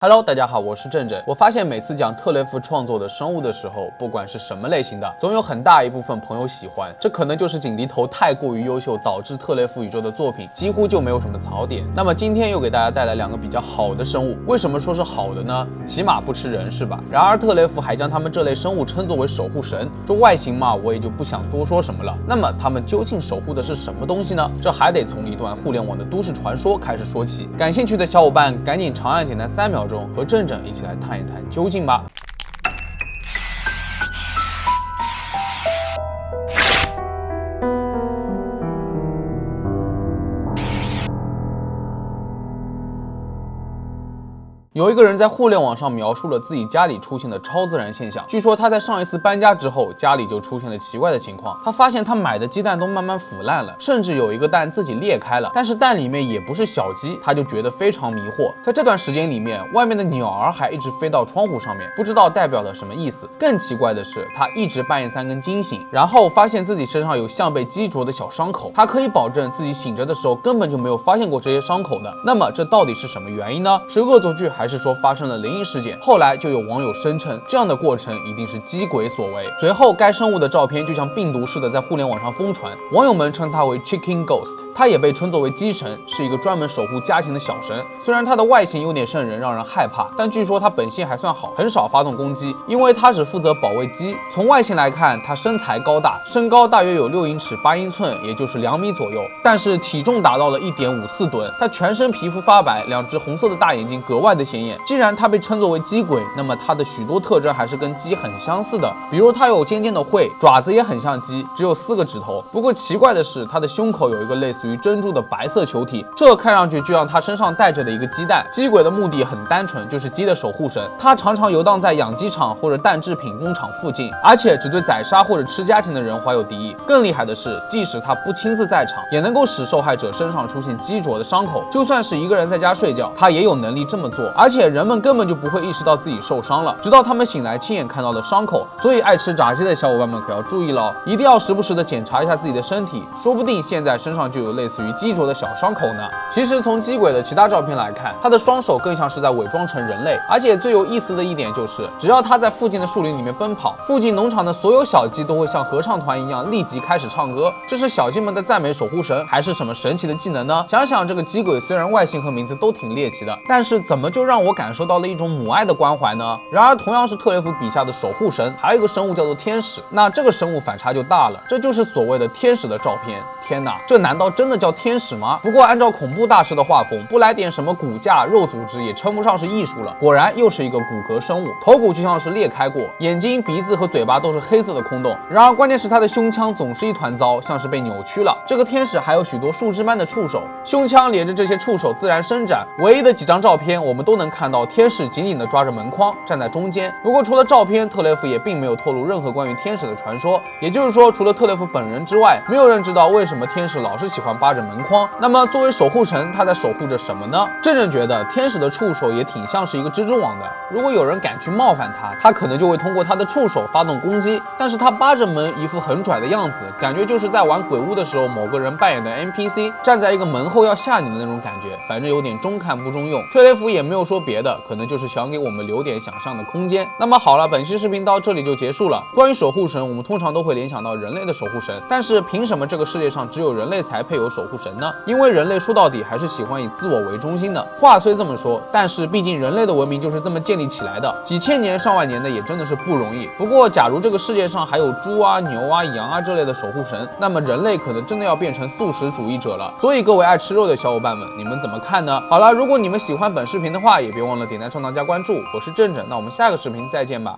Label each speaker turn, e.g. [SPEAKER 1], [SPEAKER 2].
[SPEAKER 1] Hello， 大家好，我是正正。我发现每次讲特雷弗创作的生物的时候，不管是什么类型的，总有很大一部分朋友喜欢。这可能就是井底头太过于优秀，导致特雷弗宇宙的作品几乎就没有什么槽点。那么今天又给大家带来两个比较好的生物，为什么说是好的呢？起码不吃人是吧？然而特雷弗还将他们这类生物称作为守护神。这外形嘛，我也就不想多说什么了。那么他们究竟守护的是什么东西呢？这还得从一段互联网的都市传说开始说起。感兴趣的小伙伴赶紧长按点赞3秒钟，和正正一起来探一探究竟吧。有一个人在互联网上描述了自己家里出现的超自然现象。据说他在上一次搬家之后，家里就出现了奇怪的情况。他发现他买的鸡蛋都慢慢腐烂了，甚至有一个蛋自己裂开了，但是蛋里面也不是小鸡，他就觉得非常迷惑。在这段时间里面，外面的鸟儿还一直飞到窗户上面，不知道代表了什么意思。更奇怪的是，他一直半夜3更惊醒，然后发现自己身上有像被击啄的小伤口。他可以保证自己醒着的时候根本就没有发现过这些伤口的。那么这到底是什么原因呢？是恶作剧还是说发生了灵异事件？后来就有网友声称，这样的过程一定是鸡鬼所为。随后该生物的照片就像病毒似的在互联网上疯传，网友们称它为 Chicken Ghost， 它也被称作为鸡神，是一个专门守护家禽的小神。虽然它的外形有点瘆人，让人害怕，但据说它本性还算好，很少发动攻击，因为它只负责保卫鸡。从外形来看，它身材高大，身高大约有6英尺8英寸，也就是2米左右，但是体重达到了1.54吨。它全身皮肤发白，2只红色的大眼睛格外的显眼。既然它被称作为鸡鬼，那么它的许多特征还是跟鸡很相似的，比如它有尖尖的喙，爪子也很像鸡，只有4个指头。不过奇怪的是，它的胸口有一个类似于珍珠的白色球体，这看上去就像它身上带着的一个鸡蛋。鸡鬼的目的很单纯，就是鸡的守护神。它常常游荡在养鸡场或者蛋制品工厂附近，而且只对宰杀或者吃家禽的人怀有敌意。更厉害的是，即使它不亲自在场，也能够使受害者身上出现击啄的伤口。就算是一个人在家睡觉，它也有能力这么做。而且人们根本就不会意识到自己受伤了，直到他们醒来亲眼看到了伤口。所以爱吃炸鸡的小伙伴们可要注意了，一定要时不时的检查一下自己的身体，说不定现在身上就有类似于击啄的小伤口呢。其实从鸡鬼的其他照片来看，他的双手更像是在伪装成人类。而且最有意思的一点就是，只要他在附近的树林里面奔跑，附近农场的所有小鸡都会像合唱团一样立即开始唱歌。这是小鸡们的赞美守护神，还是什么神奇的技能呢？想想这个鸡鬼虽然外形和名字都挺猎奇的，但是怎么就让我感受到了一种母爱的关怀呢？然而同样是特雷弗笔下的守护神，还有一个生物叫做天使。那这个生物反差就大了，这就是所谓的天使的照片。天哪，这难道真的叫天使吗？不过按照恐怖大师的画风，不来点什么骨架肉组织也称不上是艺术了。果然又是一个骨骼生物，头骨就像是裂开过，眼睛鼻子和嘴巴都是黑色的空洞。然而关键是他的胸腔总是一团糟，像是被扭曲了。这个天使还有许多树枝般的触手，胸腔连着这些触手自然伸展。唯一的几张照片我们都能看到天使紧紧地抓着门框站在中间。不过除了照片，特雷弗也并没有透露任何关于天使的传说，也就是说除了特雷弗本人之外，没有人知道为什么天使老是喜欢扒着门框。那么作为守护神，他在守护着什么呢？正正觉得天使的触手也挺像是一个蜘蛛网的，如果有人敢去冒犯他，他可能就会通过他的触手发动攻击。但是他扒着门一副很拽的样子，感觉就是在玩鬼屋的时候某个人扮演的 NPC 站在一个门后要吓你的那种感觉，反正有点中看不中用。特雷弗也没有说别的，可能就是想给我们留点想象的空间。那么好了，本期视频到这里就结束了。关于守护神，我们通常都会联想到人类的守护神，但是凭什么这个世界上只有人类才配有守护神呢？因为人类说到底还是喜欢以自我为中心的。话虽这么说，但是毕竟人类的文明就是这么建立起来的，几千年上万年的也真的是不容易。不过假如这个世界上还有猪啊牛啊羊啊这类的守护神，那么人类可能真的要变成素食主义者了。所以各位爱吃肉的小伙伴们，你们怎么看呢？好了，如果你们喜欢本视频的话，也别忘了点赞、收藏、加关注。我是正正，那我们下个视频再见吧。